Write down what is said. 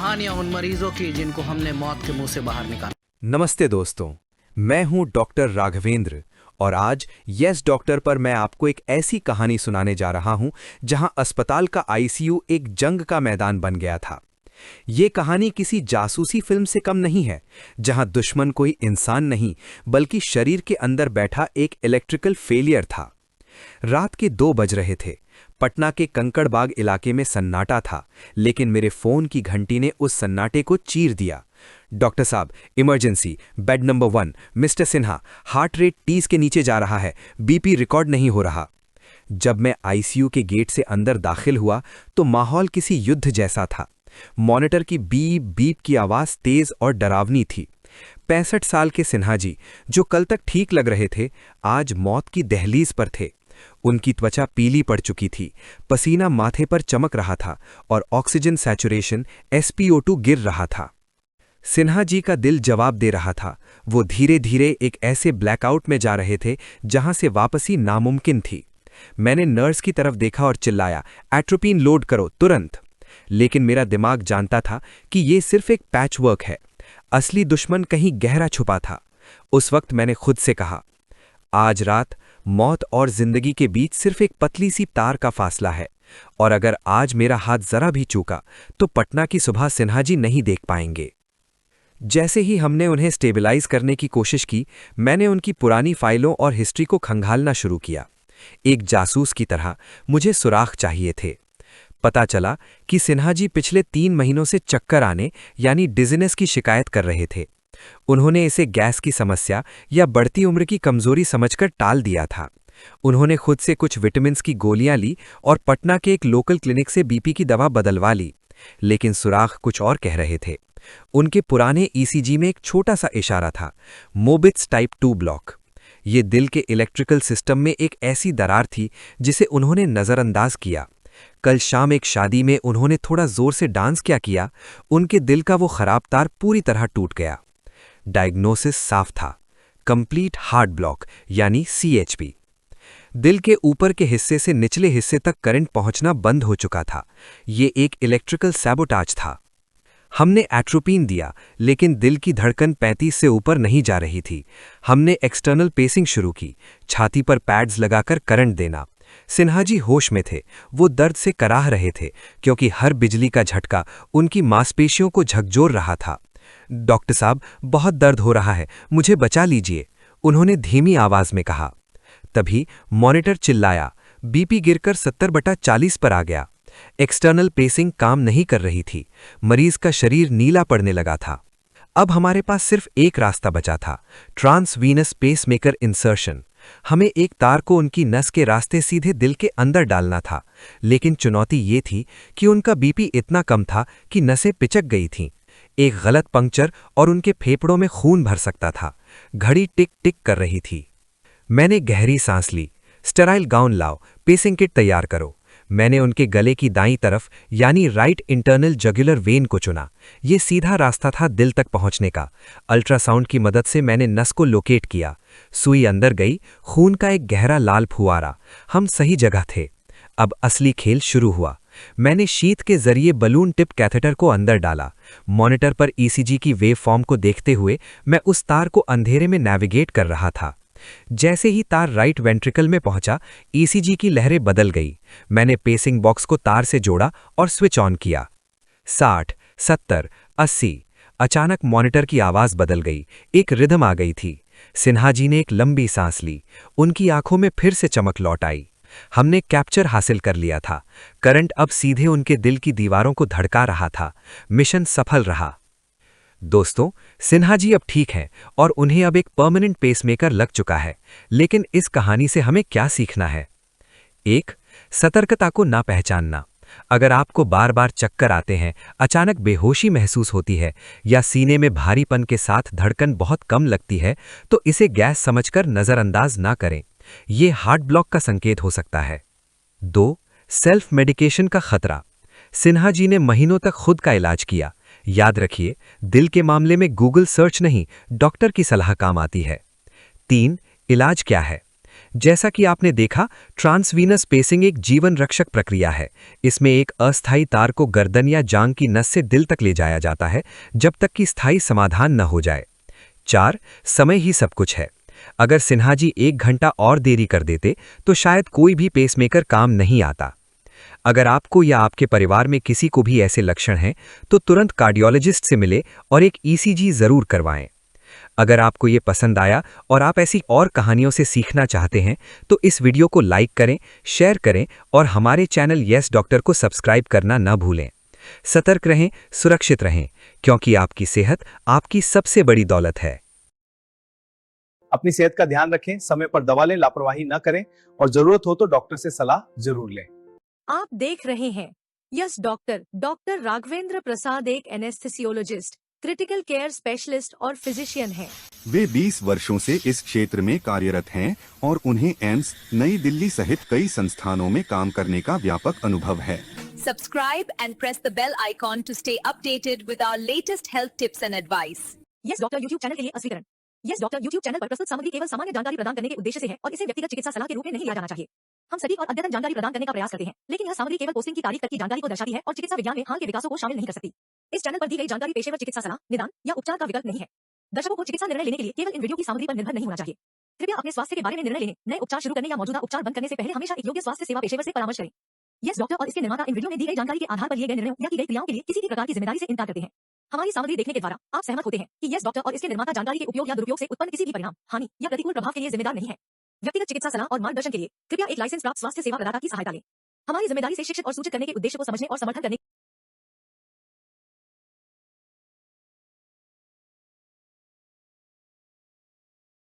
कहानियां उन मरीजों की जिनको हमने मौत के मुंह से बाहर निकाला। नमस्ते दोस्तों, मैं हूं डॉक्टर राघवेंद्र और आज यस डॉक्टर पर मैं आपको एक ऐसी कहानी सुनाने जा रहा हूं जहां अस्पताल का आईसीयू एक जंग का मैदान बन गया था। ये कहानी किसी जासूसी फिल्म से कम नहीं है, जहां दुश्मन कोई इंसान नहीं बल्कि शरीर के अंदर बैठा एक इलेक्ट्रिकल फेलियर था। रात के 2 बज रहे थे। पटना के कंकड़बाग इलाके में सन्नाटा था, लेकिन मेरे फोन की घंटी ने उस सन्नाटे को चीर दिया। डॉक्टर साहब, emergency, bed number 1, mister Sinha, heart rate 30 के नीचे जा रहा है, बीपी रिकॉर्ड नहीं हो रहा। जब मैं आईसीयू के गेट से अंदर दाखिल हुआ तो माहौल किसी युद्ध जैसा था। मॉनिटर की बीप बीप की आवाज तेज और डरावनी थी। 65 साल के सिन्हा जी, जो कल तक ठीक लग रहे थे, आज मौत की दहलीज पर थे। उनकी त्वचा पीली पड़ चुकी थी, पसीना माथे पर चमक रहा था और ऑक्सीजन सैचुरेशन SpO2 गिर रहा था। सिन्हा जी का दिल जवाब दे रहा था। वो धीरे धीरे एक ऐसे ब्लैकआउट में जा रहे थे जहां से वापसी नामुमकिन थी। मैंने नर्स की तरफ देखा और चिल्लाया, एट्रोपिन लोड करो तुरंत। लेकिन मेरा दिमाग जानता था कि ये सिर्फ एक पैचवर्क है। असली दुश्मन कहीं गहरा छुपा था। उस वक्त मैंने खुद से कहा, आज रात मौत और जिंदगी के बीच सिर्फ एक पतली सी तार का फासला है, और अगर आज मेरा हाथ जरा भी चूका तो पटना की सुबह सिन्हा जी नहीं देख पाएंगे। जैसे ही हमने उन्हें स्टेबलाइज करने की कोशिश की, मैंने उनकी पुरानी फाइलों और हिस्ट्री को खंगालना शुरू किया। एक जासूस की तरह मुझे सुराग चाहिए थे। पता चला कि सिन्हा जी पिछले 3 महीनों से चक्कर आने यानी डिजीनेस की शिकायत कर रहे थे। उन्होंने इसे गैस की समस्या या बढ़ती उम्र की कमजोरी समझकर टाल दिया था। उन्होंने खुद से कुछ विटामिन की गोलियां ली और पटना के एक लोकल क्लिनिक से बीपी की दवा बदलवा ली। लेकिन सुराग कुछ और कह रहे थे। उनके पुराने ईसीजी में एक छोटा सा इशारा था, मोबिट्स टाइप 2 ब्लॉक। ये दिल के इलेक्ट्रिकल सिस्टम में एक ऐसी दरार थी जिसे उन्होंने नजरअंदाज किया। कल शाम एक शादी में उन्होंने थोड़ा जोर से डांस किया, उनके दिल का वो खराब तार पूरी तरह टूट गया। डायग्नोसिस साफ था, कंप्लीट हार्ट ब्लॉक यानी CHP। दिल के ऊपर के हिस्से से निचले हिस्से तक करंट पहुंचना बंद हो चुका था। ये एक इलेक्ट्रिकल सैबोटाज था। हमने एट्रोपिन दिया, लेकिन दिल की धड़कन 35 से ऊपर नहीं जा रही थी। हमने एक्सटर्नल पेसिंग शुरू की, छाती पर पैड्स लगाकर करंट देना। सिन्हा जी होश में थे। वो दर्द से कराह रहे थे, क्योंकि हर बिजली का झटका उनकी मांसपेशियों को झकझोर रहा था। डॉक्टर साहब, बहुत दर्द हो रहा है, मुझे बचा लीजिए, उन्होंने धीमी आवाज में कहा। तभी मॉनिटर चिल्लाया, बीपी गिरकर 70/40 पर आ गया। एक्सटर्नल पेसिंग काम नहीं कर रही थी। मरीज का शरीर नीला पड़ने लगा था। अब हमारे पास सिर्फ एक रास्ता बचा था, ट्रांसवीनस पेसमेकर इंसर्शन। हमें एक तार को उनकी नस के रास्ते सीधे दिल के अंदर डालना था। लेकिन चुनौती ये थी कि उनका बीपी इतना कम था कि नसें पिचक गई थीं। एक गलत पंक्चर और उनके फेफड़ों में खून भर सकता था। घड़ी टिक टिक कर रही थी। मैंने गहरी सांस ली। स्टेराइल गाउन लाओ, पेसिंग किट तैयार करो। मैंने उनके गले की दाईं तरफ यानी राइट इंटरनल जगुलर वेन को चुना। ये सीधा रास्ता था दिल तक पहुंचने का। अल्ट्रासाउंड की मदद से मैंने नस को लोकेट किया। सुई अंदर गई, खून का एक गहरा लाल फुआरा। हम सही जगह थे। अब असली खेल शुरू हुआ। मैंने शीत के जरिए बलून टिप कैथेटर को अंदर डाला। मॉनिटर पर ईसीजी की वेव फॉर्म को देखते हुए मैं उस तार को अंधेरे में नेविगेट कर रहा था। जैसे ही तार राइट वेंट्रिकल में पहुंचा, ईसीजी की लहरें बदल गई। मैंने पेसिंग बॉक्स को तार से जोड़ा और स्विच ऑन किया। 60, 70, 80। अचानक मॉनिटर की आवाज बदल गई। एक रिदम आ गई थी। सिन्हा जी ने एक लंबी सांस ली। उनकी आंखों में फिर से चमक लौट आई। हमने कैप्चर हासिल कर लिया था। करंट अब सीधे उनके दिल की दीवारों को धड़का रहा था। मिशन सफल रहा। दोस्तों, सिन्हा जी अब ठीक हैं और उन्हें अब एक परमानेंट पेसमेकर लग चुका है। लेकिन इस कहानी से हमें क्या सीखना है? 1. सतर्कता को ना पहचानना। अगर आपको बार बार चक्कर आते हैं, अचानक बेहोशी महसूस होती है या सीने में भारीपन के साथ धड़कन बहुत कम लगती है, तो इसे गैस समझकर नजरअंदाज ना करें। ये हार्ट ब्लॉक का संकेत हो सकता है। 2. सेल्फ मेडिकेशन का खतरा। सिन्हा जी ने महीनों तक खुद का इलाज किया। याद रखिए, दिल के मामले में गूगल सर्च नहीं, डॉक्टर की सलाह काम आती है। 3. इलाज क्या है? जैसा कि आपने देखा, ट्रांसवीनस पेसिंग एक जीवन रक्षक प्रक्रिया है। इसमें एक अस्थायी तार को गर्दन या जांग की नस से दिल तक ले जाया जाता है, जब तक कि स्थायी समाधान न हो जाए। 4. समय ही सब कुछ है। अगर सिन्हा जी 1 घंटा और देरी कर देते तो शायद कोई भी पेसमेकर काम नहीं आता। अगर आपको या आपके परिवार में किसी को भी ऐसे लक्षण हैं, तो तुरंत कार्डियोलॉजिस्ट से मिले और एक ईसीजी जरूर करवाएं। अगर आपको ये पसंद आया और आप ऐसी और कहानियों से सीखना चाहते हैं, तो इस वीडियो को लाइक करें, शेयर करें और हमारे चैनल यस डॉक्टर को सब्सक्राइब करना न भूलें। सतर्क रहें, सुरक्षित रहें, क्योंकि आपकी सेहत आपकी सबसे बड़ी दौलत है। अपनी सेहत का ध्यान रखें, समय पर दवा लें, लापरवाही न करें और जरूरत हो तो डॉक्टर से सलाह जरूर लें। आप देख रहे हैं यस डॉक्टर। डॉक्टर राघवेंद्र प्रसाद एक एनेस्थेसियोलॉजिस्ट, क्रिटिकल केयर स्पेशलिस्ट और फिजिशियन हैं। वे 20 वर्षों से इस क्षेत्र में कार्यरत हैं और उन्हें एम्स, नई दिल्ली सहित कई संस्थानों में काम करने का व्यापक अनुभव है। Subscribe and press the bell icon to stay updated with our latest health tips and advice. Yes doctor YouTube channel के लिए अस्वीकरण। यस डॉक्टर यूट्यूब चैनल पर प्रस्तुत सामग्री केवल सामान्य जानकारी प्रदान करने के उद्देश्य से है और इसे व्यक्तिगत चिकित्सा सलाह के रूप में नहीं लिया जाना चाहिए। हम सटीक और अद्यतन जानकारी प्रदान करने का प्रयास करते हैं, लेकिन यह सामग्री केवल पोस्टिंग की तारीख तक की जानकारी को दर्शाती है और चिकित्सा विज्ञान में हाल के विकासों को शामिल नहीं कर सकती। इस चैनल पर दी गई जानकारी पेशेवर चिकित्सा सलाह, निदान या उपचार का विकल्प नहीं है। दर्शकों को चिकित्सा निर्णय लेने के लिए केवल इन वीडियो की सामग्री पर निर्भर नहीं होना चाहिए। कृपया अपने स्वास्थ्य के बारे में निर्णय लेने, नए उपचार शुरू करने या मौजूदा उपचार बंद करने से पहले हमेशा एक योग्य स्वास्थ्य सेवा पेशेवर से परामर्श करें। यस डॉक्टर और इसके निर्माता इन वीडियो में दी गई जानकारी के आधार पर लिए गए निर्णयों या की गई क्रियाओं के लिए किसी भी प्रकार की जिम्मेदारी से इनकार करते हैं। हमारी सामग्री देखने के द्वारा आप सहमत होते हैं कि यस डॉक्टर और इसके निर्माता जानकारी के उपयोग या दुरुपयोग से उत्पन्न किसी भी परिणाम, हानि या प्रतिकूल प्रभाव के लिए जिम्मेदार नहीं है। व्यक्तिगत चिकित्सा सलाह और मार्गदर्शन के लिए कृपया एक लाइसेंस प्राप्त स्वास्थ्य सेवा प्रदाता की सहायता लें। हमारी जिम्मेदारी से शिक्षित और सूचित करने के उद्देश्य को समझने और समर्थन करने